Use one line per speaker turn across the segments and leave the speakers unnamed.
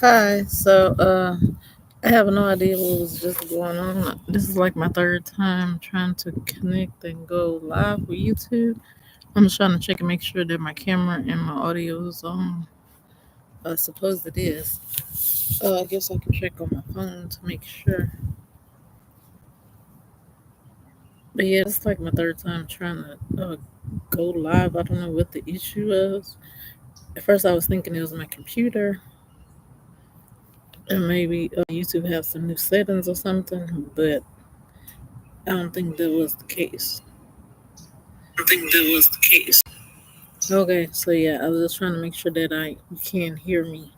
Hi. I have no idea what was just going on. This is like my third time trying to connect and go live with YouTube. I'm just trying to check and make sure that my camera and my audio is on. I suppose it is. I guess I can check on my phone to make sure. But yeah, it's like my third time trying to go live. I don't know what the issue is. At first, I was thinking it was my computer, and maybe YouTube has some new settings or something, but I don't think that was the case.
I think that was the case.
Okay, so yeah, I was just trying to make sure that you can hear me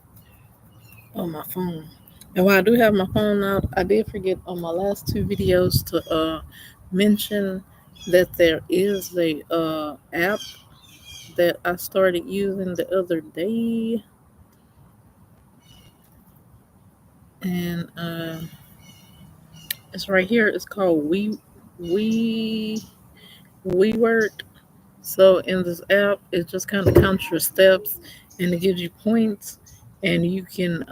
on my phone. And while I do have my phone out, I did forget on my last two videos to mention that there is a app that I started using the other day, and it's right here. It's called We WeWork. So in this app, it just kind of counts your steps, and it gives you points, and you can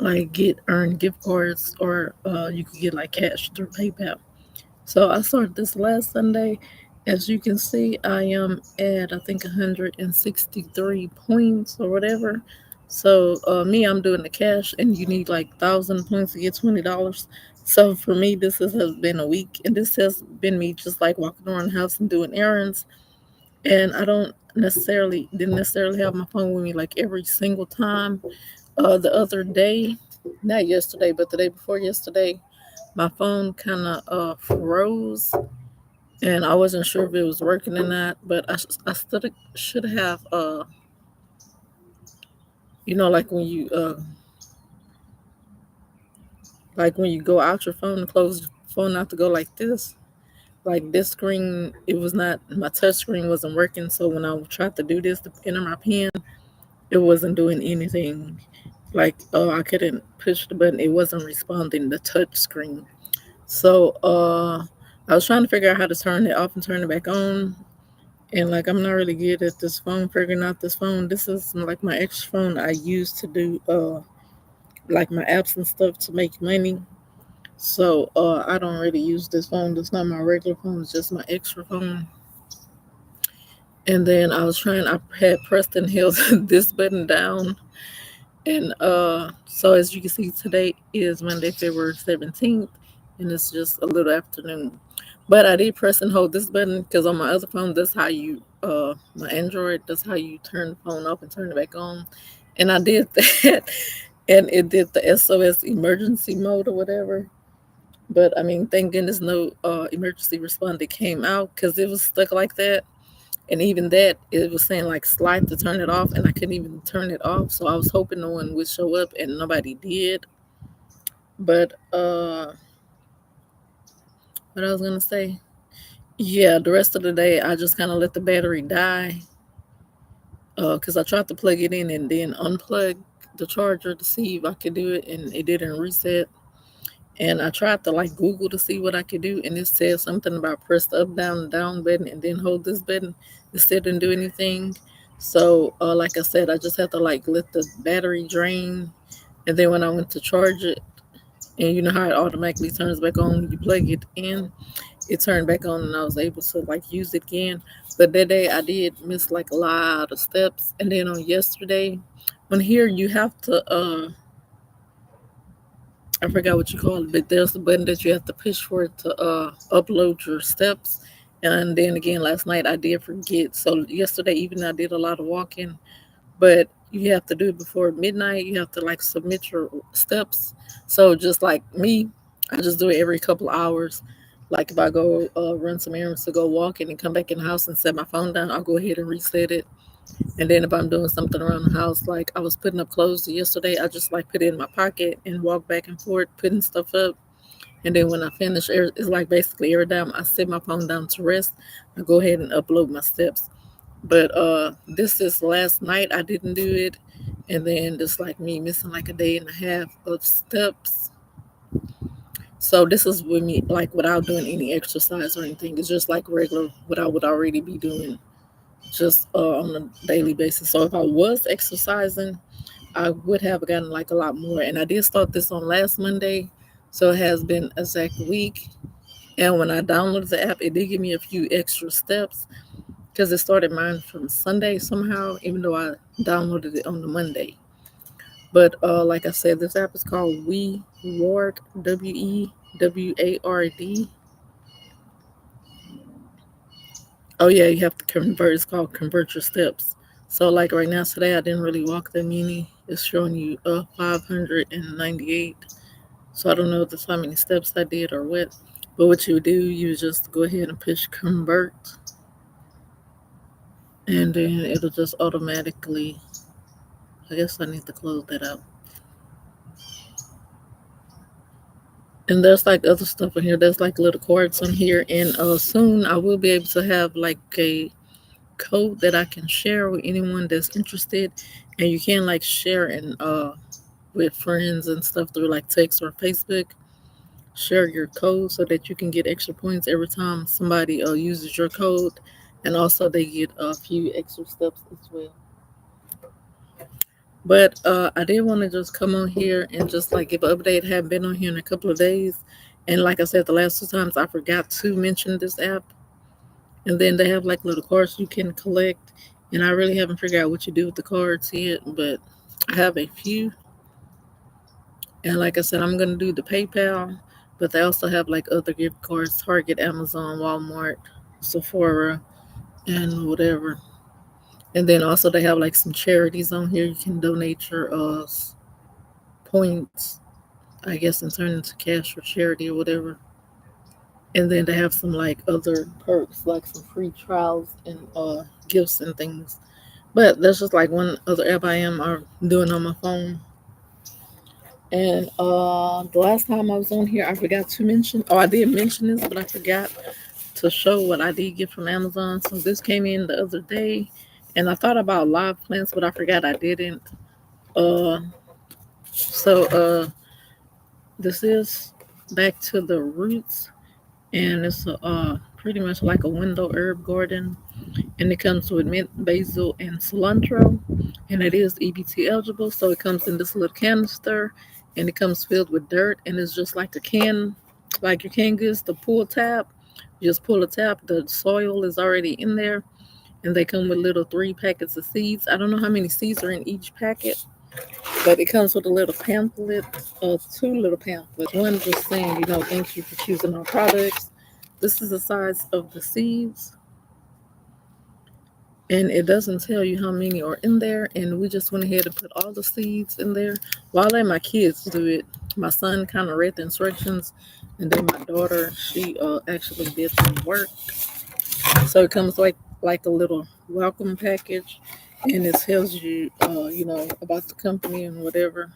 like get earn gift cards, or you can get like cash through PayPal. So I started this last Sunday. As you can see, I am at I think 163 points or whatever. So I'm doing the cash, and you need like 1,000 points to get $20. So for me, has been a week, and this has been me just like walking around the house and doing errands. And I don't necessarily didn't necessarily have my phone with me like every single time. The other day, not yesterday, but the day before yesterday, my phone kind of froze, and I wasn't sure if it was working or not. But I still should have, like when you go out your phone and close your phone out to go like this. Like this screen, it was not my touch screen wasn't working. So when I tried to do this to enter my pin, it wasn't doing anything. Like I couldn't push the button. It wasn't responding the touch screen. So I was trying to figure out how to turn it off and turn it back on. And like I'm not really good at this phone, figuring out this phone. This is like my extra phone I use to do like my apps and stuff to make money. So I don't really use this phone. It's not my regular phone, it's just my extra phone. And then I had pressed and held this button down. And so as you can see, today is Monday, February 17th, and it's just a little afternoon. But I did press and hold this button because on my other phone, that's how my Android, that's how you turn the phone off and turn it back on. And I did that, and it did the SOS emergency mode or whatever. But I mean, thank goodness no emergency responder came out because it was stuck like that. And even that, it was saying like slide to turn it off, and I couldn't even turn it off. So I was hoping no one would show up, and nobody did. But what I was gonna say, yeah, the rest of the day I just kind of let the battery die, because I tried to plug it in and then unplug the charger to see if I could do it, and it didn't reset. And I tried to like Google to see what I could do, and it said something about press the up, down, down button, and then hold this button. It still didn't do anything. So, like I said, I just had to like let the battery drain, and then when I went to charge it, and you know how it automatically turns back on when you plug it in, it turned back on, and I was able to like use it again. But that day I did miss like a lot of steps, and then on yesterday, on here you have to I forgot what you call it, but there's a button that you have to push for it to upload your steps. And then again, last night I did forget. So yesterday evening I did a lot of walking, but you have to do it before midnight. You have to like submit your steps. So just like me, I just do it every couple of hours. Like if I go run some errands to go walking and come back in the house and set my phone down, I'll go ahead and reset it. And then if I'm doing something around the house, like I was putting up clothes yesterday, I just like put it in my pocket and walk back and forth, putting stuff up. And then when I finish, it's like basically every time I set my phone down to rest, I go ahead and upload my steps. But this is last night I didn't do it, and then just like me missing like a day and a half of steps. So this is with me like without doing any exercise or anything. It's just like regular what I would already be doing just on a daily basis. So if I was exercising, I would have gotten like a lot more. And I did start this on last Monday, so it has been a exact week. And when I downloaded the app, it did give me a few extra steps because it started mine from Sunday somehow, even though I downloaded it on the Monday. But like I said, this app is called We Ward, WEWARD. Oh yeah, you have to convert. It's called Convert Your Steps. So like right now today, I didn't really walk that many. It's showing you 598. So I don't know if that's how many steps I did or what. But what you do, you just go ahead and push convert, and then it'll just automatically. I guess I need to close that out. And there's like other stuff in here. There's like little cards on here, and soon I will be able to have like a code that I can share with anyone that's interested, and you can like share and with friends and stuff through like text or Facebook. Share your code so that you can get extra points every time somebody uses your code, and also they get a few extra steps as well. But I did want to just come on here and just like give an update. Haven't been on here in a couple of days, and like I said, the last two times I forgot to mention this app. And then they have like little cards you can collect, and I really haven't figured out what you do with the cards yet, but I have a few. And like I said, I'm gonna do the PayPal, but they also have like other gift cards: Target, Amazon, Walmart, Sephora, and whatever. And then also they have like some charities on here. You can donate your points, I guess, and turn into cash for charity or whatever. And then they have some like other perks, like some free trials and gifts and things. But that's just like one other app I am doing on my phone. And the last time I was on here, I forgot to mention. Oh, I did mention this, but I forgot to show what I did get from Amazon. So this came in the other day, and I thought about live plants, but I forgot I didn't. Uh, so this is Back to the Roots, and it's pretty much like a window herb garden, and it comes with mint, basil, and cilantro, and it is EBT eligible. So it comes in this little canister, and it comes filled with dirt, and it's just like a can, like your canned goods, the pull tab. You just pull the tab, the soil is already in there, and they come with little 3 packets of seeds. I don't know how many seeds are in each packet, but it comes with a little pamphlet, 2 little pamphlets. One just saying, thank you for choosing our products. This is the size of the seeds, and it doesn't tell you how many are in there. And we just went ahead and put all the seeds in there. While I let my kids do it, my son kind of read the instructions, and then my daughter, she actually did some work. So it comes like a little welcome package, and it tells you, about the company and whatever.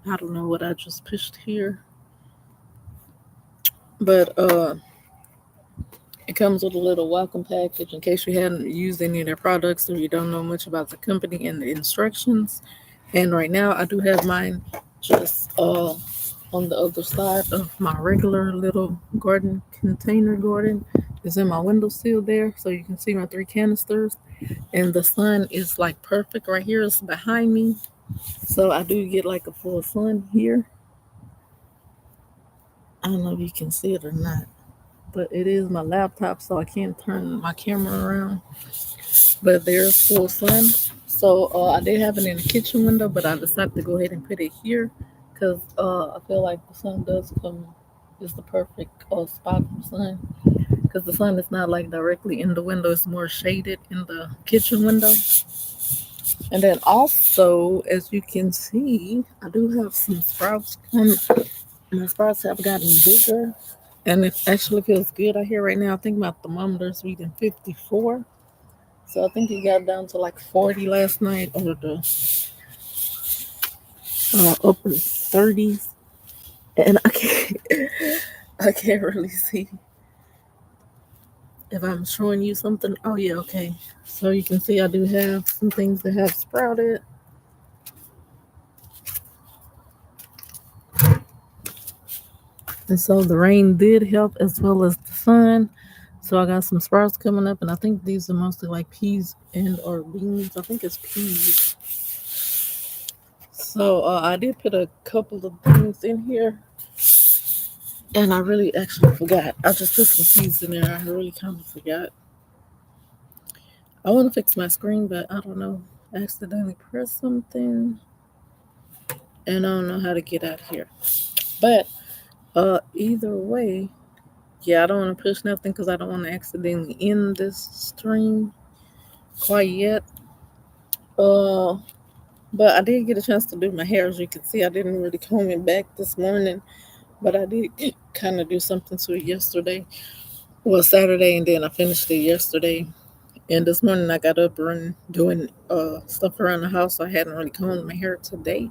I don't know what I just pushed here, but it comes with a little welcome package in case you hadn't used any of their products or you don't know much about the company and the instructions. And right now, I do have mine just on the other side of my regular little garden container garden. It's in my windowsill there, so you can see my 3 canisters. And the sun is like perfect right here. It's behind me, so I do get like a full sun here. I don't know if you can see it or not, but it is my laptop, so I can't turn my camera around. But there's full sun. So I did have it in the kitchen window, but I decided to go ahead and put it here because I feel like the sun does come. It's the perfect spot for sun because the sun is not like directly in the window; it's more shaded in the kitchen window. And then also, as you can see, I do have some sprouts. My sprouts have gotten bigger, and it actually feels good out here right now. I think my thermometer's reading 54. So I think it got down to like 40 last night, or the upper 30s. And I can't, I can't really see if I'm showing you something. Oh yeah, okay. So you can see I do have some things that have sprouted. And so the rain did help as well as the sun. So I got some sprouts coming up, and I think these are mostly like peas and or beans. I think it's peas. So I did put a couple of things in here, and I really actually forgot. I just put some seeds in there. I really kind of forgot. I want to fix my screen, but I don't know. I accidentally pressed something, and I don't know how to get out here. But either way, yeah, I don't want to push nothing because I don't want to accidentally end this stream quite yet. Uh, but I did get a chance to do my hair. As you can see, I didn't really comb it back this morning, but I did kind of do something to it yesterday. Well, Saturday, and then I finished it yesterday. And this morning I got up and doing stuff around the house. So I hadn't really combed my hair today.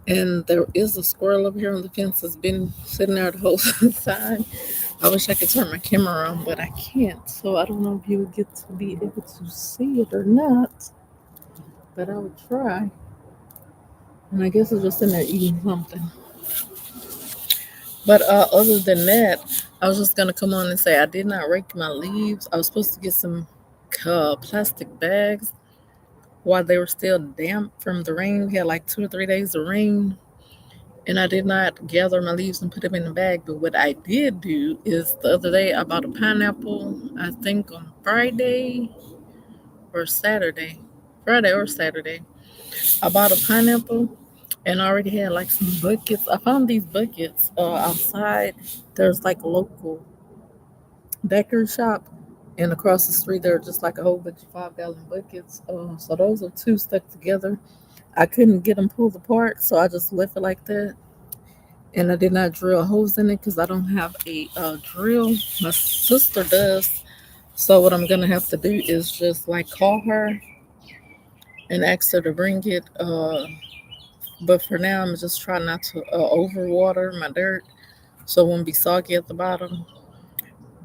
And there is a squirrel up here on the fence that's been sitting there the whole time. I wish I could turn my camera on, but I can't. So I don't know if you would get to be able to see it or not. But I would try. And I guess it's just in there eating something. But other than that, I was just gonna come on and say I did not rake my leaves. I was supposed to get some plastic bags while they were still damp from the rain. We had like 2 or 3 days of rain, and I did not gather my leaves and put them in the bag. But what I did do is the other day I bought a pineapple. I think on Friday or Saturday, Friday or Saturday, I bought a pineapple and I already had like some buckets. I found these buckets outside. There's like a local Decker shop, and across the street there are just like a whole bunch of 5 gallon buckets. So those are two stuck together. I couldn't get them pulled apart, so I just left it like that. And I did not drill holes in it because I don't have a drill. My sister does. So what I'm gonna have to do is just like call her and ask her to bring it. But for now, I'm just trying not to overwater my dirt so it won't be soggy at the bottom.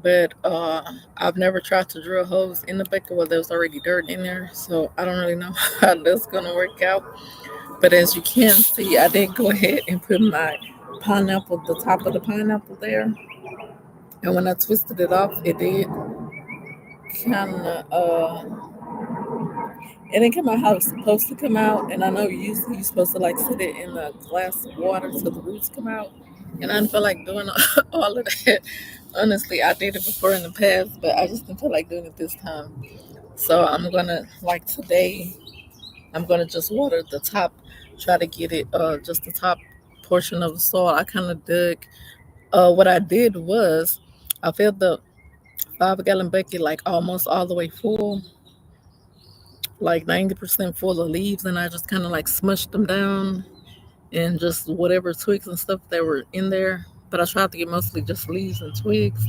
But I've never tried to drill holes in the bucket where there's already dirt in there, so I don't really know how that's gonna work out. But as you can see, I did go ahead and put my pineapple, the top of the pineapple there, and when I twisted it off, it did kind of it didn't come out how it's supposed to come out. And I know usually you're supposed to like sit it in a glass of water till the roots come out, and I didn't feel like doing all of that. Honestly, I did it before in the past, but I just didn't feel like doing it this time. So I'm gonna like today, I'm gonna just water the top, try to get it just the top portion of the soil. I kind of dug. What I did was I filled the 5 gallon bucket like almost all the way full, like 90% full of leaves, and I just kind of like smushed them down and just whatever twigs and stuff that were in there. But I tried to get mostly just leaves and twigs.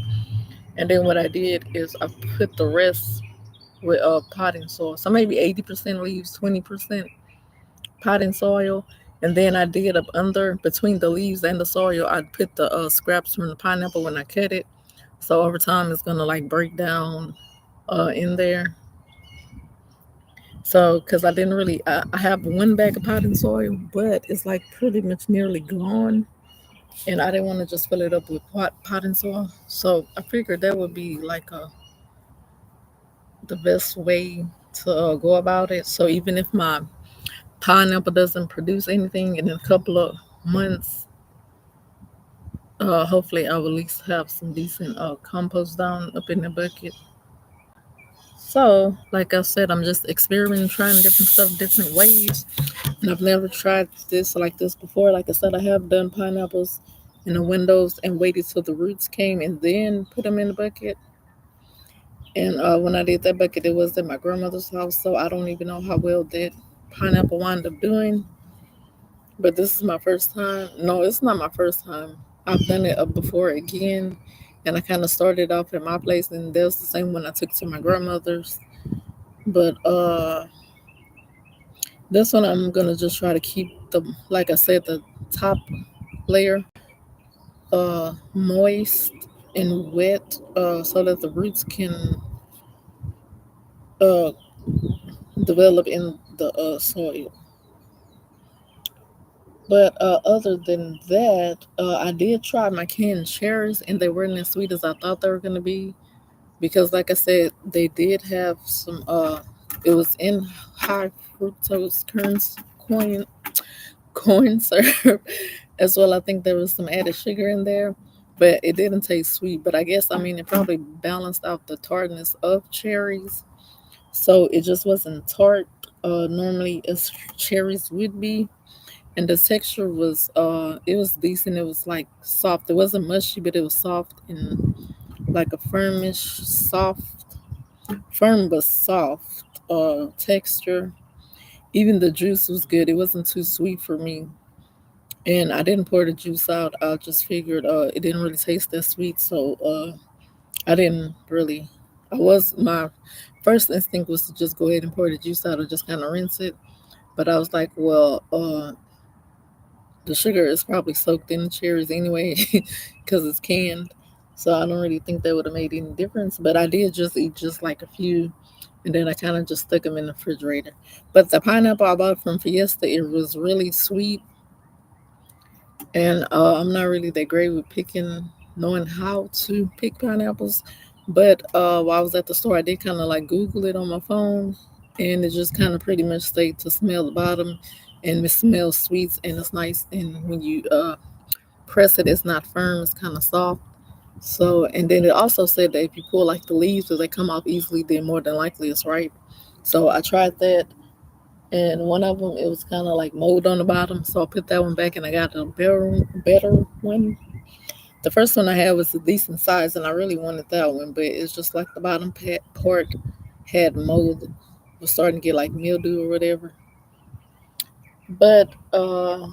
And then what I did is I put the rest with potting soil. So maybe 80% leaves, 20% potting soil. And then I did up under between the leaves and the soil, I put the scraps from the pineapple when I cut it. So over time, it's gonna like break down in there. So, because I didn't really, I have one bag of potting soil, but it's like pretty much nearly gone. And I didn't want to just fill it up with potting soil. So I figured that would be like the best way to go about it. So even if my pineapple doesn't produce anything in a couple of months, hopefully I will at least have some decent compost down up in the bucket. So, like I said, I'm just experimenting, trying different stuff, different ways. And I've never tried this like this before. Like I said, I have done pineapples in the windows and waited till the roots came and then put them in the bucket. And when I did that bucket, it was at my grandmother's house, so I don't even know how well that pineapple wound up doing. But this is my first time. No, it's not my first time. I've done it before again, and I kind of started off at my place, and that was the same one I took to my grandmother's. But this one I'm gonna just try to keep the, like I said, the top layer moist and wet, so that the roots can uh develop in the soil. But other than that, I did try my canned cherries, and they weren't as sweet as I thought they were gonna be. Because, like I said, they did have some. It was in high fructose corn syrup as well. I think there was some added sugar in there, but it didn't taste sweet. But I guess I mean it probably balanced out the tartness of cherries, so it just wasn't tart. Normally, as cherries would be, and the texture was it was decent. It was like soft. It wasn't mushy, but it was soft and like a firm but soft texture. Even the juice was good. It wasn't too sweet for me. And I didn't pour the juice out. I just figured it didn't really taste that sweet, so I didn't really. I was my first instinct was to just go ahead and pour the juice out or just kind of rinse it, but I was like, well, the sugar is probably soaked in the cherries anyway because it's canned, so I don't really think that would have made any difference. But I did just eat just like a few, and then I kind of just stuck them in the refrigerator. But the pineapple I bought from Fiesta, it was really sweet. And I'm not really that great with picking, knowing how to pick pineapples. But while I was at the store, I did kind of like Google it on my phone, and it just kind of pretty much stayed to smell the bottom, and it smells sweet and it's nice. And when you press it, it's not firm; it's kind of soft. So, and then it also said that if you pull like the leaves, so they come off easily, then more than likely it's ripe. So I tried that, and one of them it was kind of like mold on the bottom, so I put that one back and I got a better one. The first one I had was a decent size and I really wanted that one, but it's just like the bottom part had mold, was starting to get like mildew or whatever. But other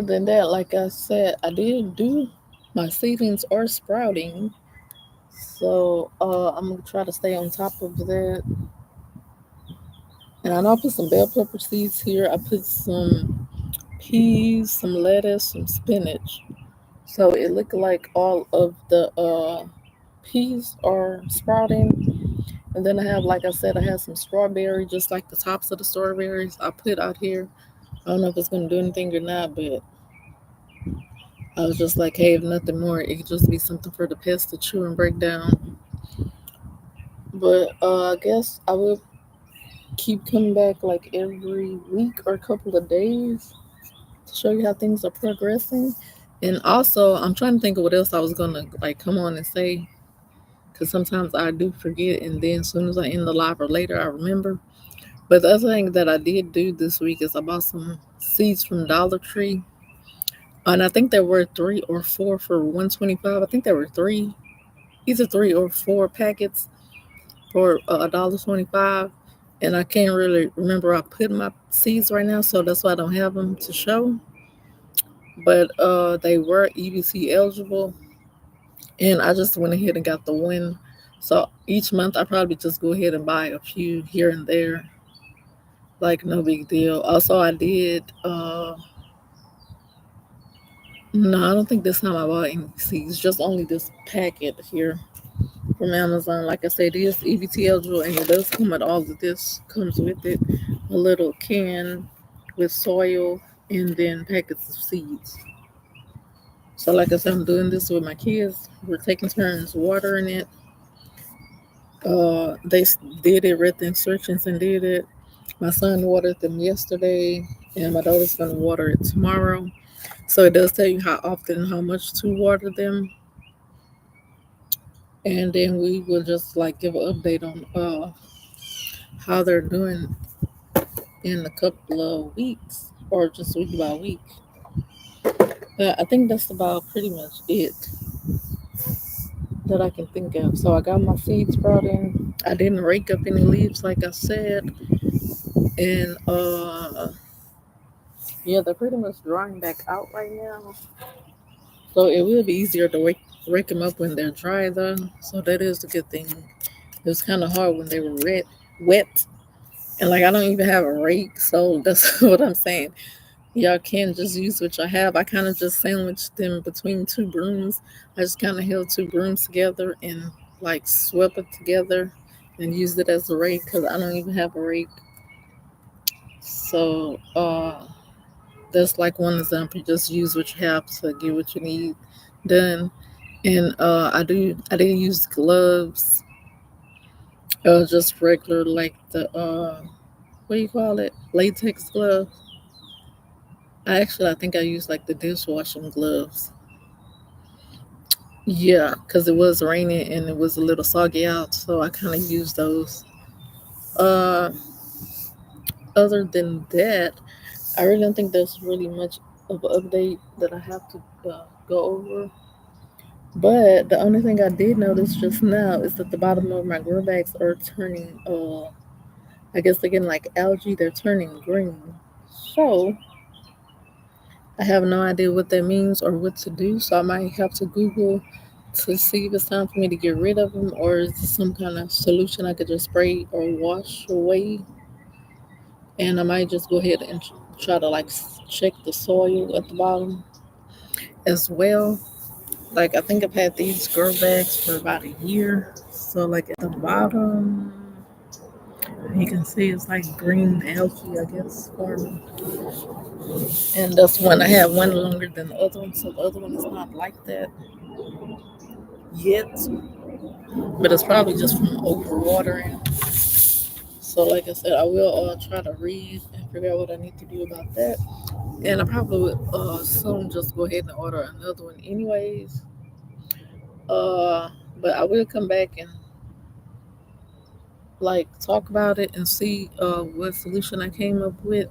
than that, like I said, I did do my seedlings are sprouting, so I'm gonna try to stay on top of that. And I know I put some bell pepper seeds here. I put some peas, some lettuce, some spinach. So it looked like all of the peas are sprouting. And then I have, like I said, I have some strawberry, just like the tops of the strawberries I put out here. I don't know if it's going to do anything or not, but I was just like, hey, if nothing more, it could just be something for the pets to chew and break down. But I guess I will keep coming back like every week or a couple of days to show you how things are progressing. And also, I'm trying to think of what else I was gonna like come on and say, because sometimes I do forget, and then as soon as I end the live or later, I remember. But the other thing that I did do this week is I bought some seeds from Dollar Tree, and I think there were 3 or 4 for 125. I think there were three, either 3 or 4 packets for $1.25. And I can't really remember I put my seeds right now, so that's why I don't have them to show. But they were EBT eligible, and I just went ahead and got the one. So each month I probably just go ahead and buy a few here and there, like no big deal. Also, I did. No, I don't think this time I bought any seeds. Just only this packet here from Amazon. Like I said, it is EBT eligible, and it does come with all of this. Comes with it a little can with soil, and then packets of seeds. So, like I said, I'm doing this with my kids. We're taking turns watering it. They did it, read the instructions, and did it. My son watered them yesterday, and my daughter's gonna water it tomorrow. So it does tell you how often and how much to water them, and then we will just like give an update on how they're doing in a couple of weeks or just week by week. But I think that's about pretty much it that I can think of. So I got my seeds brought in. I didn't rake up any leaves, like I said, and yeah, they're pretty much drying back out right now. So it will be easier to rake them up when they're dry, though. So that is a good thing. It was kind of hard when they were wet, and like I don't even have a rake, so that's what I'm saying. Y'all can just use what y'all have. I kind of just sandwiched them between 2 brooms. I just kind of held 2 brooms together and like swept it together and used it as a rake because I don't even have a rake. So That's like one example. Just use what you have to get what you need done. And I did use gloves, just regular like the what do you call it? Latex gloves. I think I used like the dishwashing gloves. Yeah, because it was raining and it was a little soggy out, so I kind of used those. Uh, Other than that, I really don't think there's really much of an update that I have to go over. But the only thing I did notice just now is that the bottom of my grow bags are turning, I guess they're getting like algae, they're turning green. So I have no idea what that means or what to do. So I might have to Google to see if it's time for me to get rid of them, or is this some kind of solution I could just spray or wash away. And I might just go ahead and try to like check the soil at the bottom as well. Like I think I've had these grow bags for about a year. So like at the bottom, you can see it's like green algae, I guess, forming. And that's one I have one longer than the other one, so the other one is not like that yet. But it's probably just from overwatering. So like I said, I will try to read and figure out what I need to do about that. And I probably would soon just go ahead and order another one anyways. Uh, but I will come back and like talk about it and see what solution I came up with.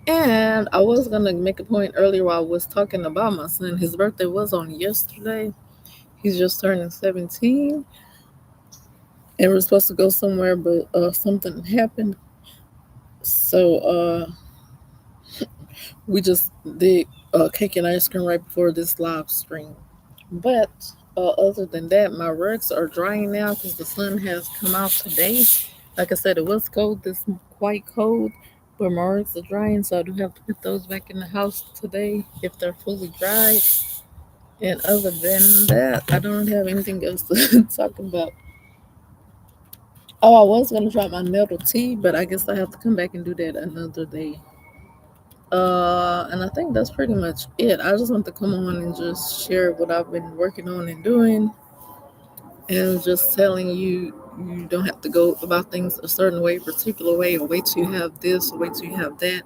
And I was gonna make a point earlier while I was talking about my son. His birthday was on yesterday. He's just turning 17, and we're supposed to go somewhere, but something happened. So we just did cake and ice cream right before this live stream. But other than that, my rugs are drying now because the sun has come out today. Like I said, it was cold. This quite cold, but my rugs are drying, so I do have to put those back in the house today if they're fully dried. And other than that, I don't have anything else to talk about. Oh, I was gonna try my nettle tea, but I guess I have to come back and do that another day. And I think that's pretty much it. I just want to come on and just share what I've been working on and doing, and just telling you you don't have to go about things a certain way, particular way, or wait till you have this, or wait till you have that.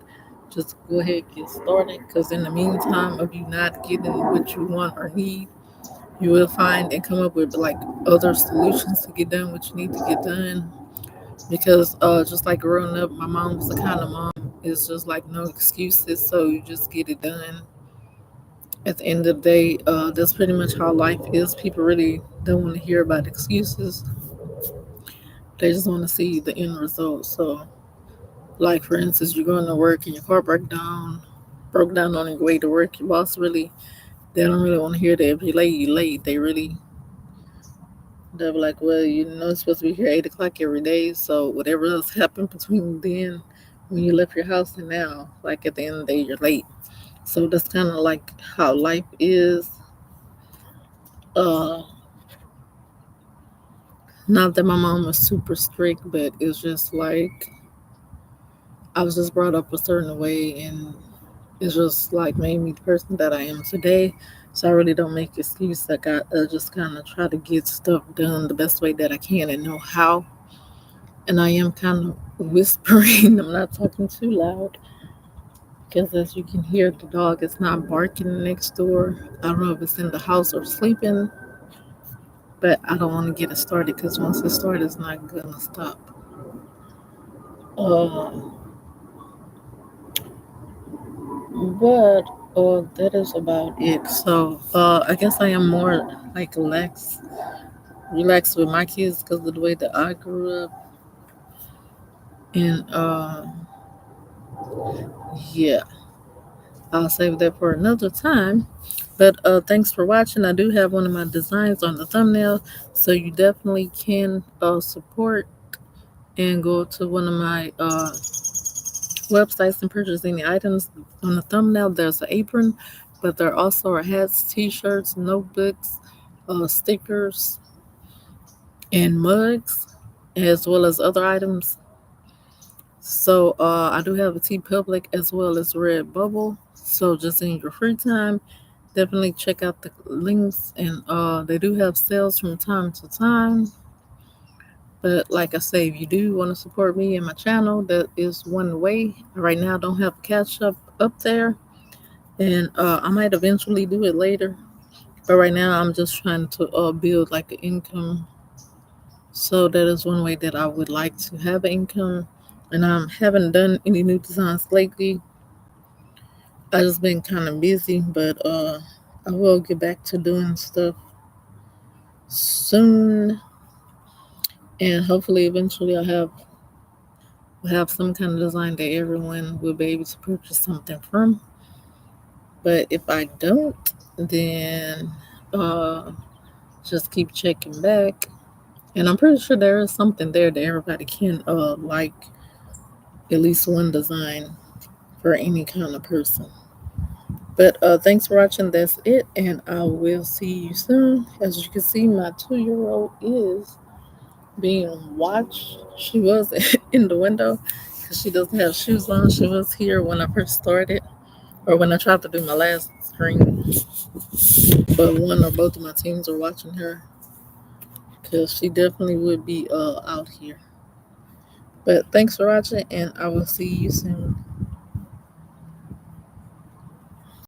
Just go ahead and get started. Because in the meantime of you not getting what you want or need, you will find and come up with like other solutions to get done what you need to get done. Because just like growing up, my mom was the kind of mom is just like no excuses, so you just get it done. At the end of the day, that's pretty much how life is. People really don't want to hear about excuses. They just want to see the end result. So, like for instance, you're going to work and your car broke down on your way to work. Your boss really, they don't really want to hear that if you're late, you're late. They'll be like, well, you know, it's supposed to be here 8 o'clock every day. So whatever else happened between then, when you left your house and now, like at the end of the day, you're late. So that's kind of like how life is. Uh, Not that my mom was super strict, but it's just like I was just brought up a certain way, and it's just like made me the person that I am today. So I really don't make excuses. I just kind of try to get stuff done the best way that I can and know how. And I am kind of whispering. I'm not talking too loud because, as you can hear, the dog is not barking next door. I don't know if it's in the house or sleeping, but I don't want to get it started because once it started, it's not gonna stop. Uh, but that is about it. So I guess I am more like relaxed with my kids because of the way that I grew up. And yeah, I'll save that for another time. But thanks for watching. I do have one of my designs on the thumbnail, so you definitely can support and go to one of my websites and purchase any items. On the thumbnail, there's an apron, but there also are hats, t-shirts, notebooks, stickers, and mugs, as well as other items. So I do have a T Public as well as Redbubble. So just in your free time, definitely check out the links, and they do have sales from time to time. But like I say, if you do want to support me and my channel, that is one way. Right now, I don't have Cash up there, and I might eventually do it later. But right now, I'm just trying to build like an income. So that is one way that I would like to have an income. And I haven't done any new designs lately. I just been kind of busy, but I will get back to doing stuff soon, and hopefully, eventually, will have some kind of design that everyone will be able to purchase something from. But if I don't, then uh, just keep checking back. And I'm pretty sure there is something there that everybody can like at least one design for any kind of person. But thanks for watching. That's it, and I will see you soon. As you can see, my 2-year-old is being watched. She was in the window because she doesn't have shoes on. She was here when I first started, or when I tried to do my last screen. But one or both of my teams are watching her because she definitely would be out here. But thanks for watching, and I will see you soon.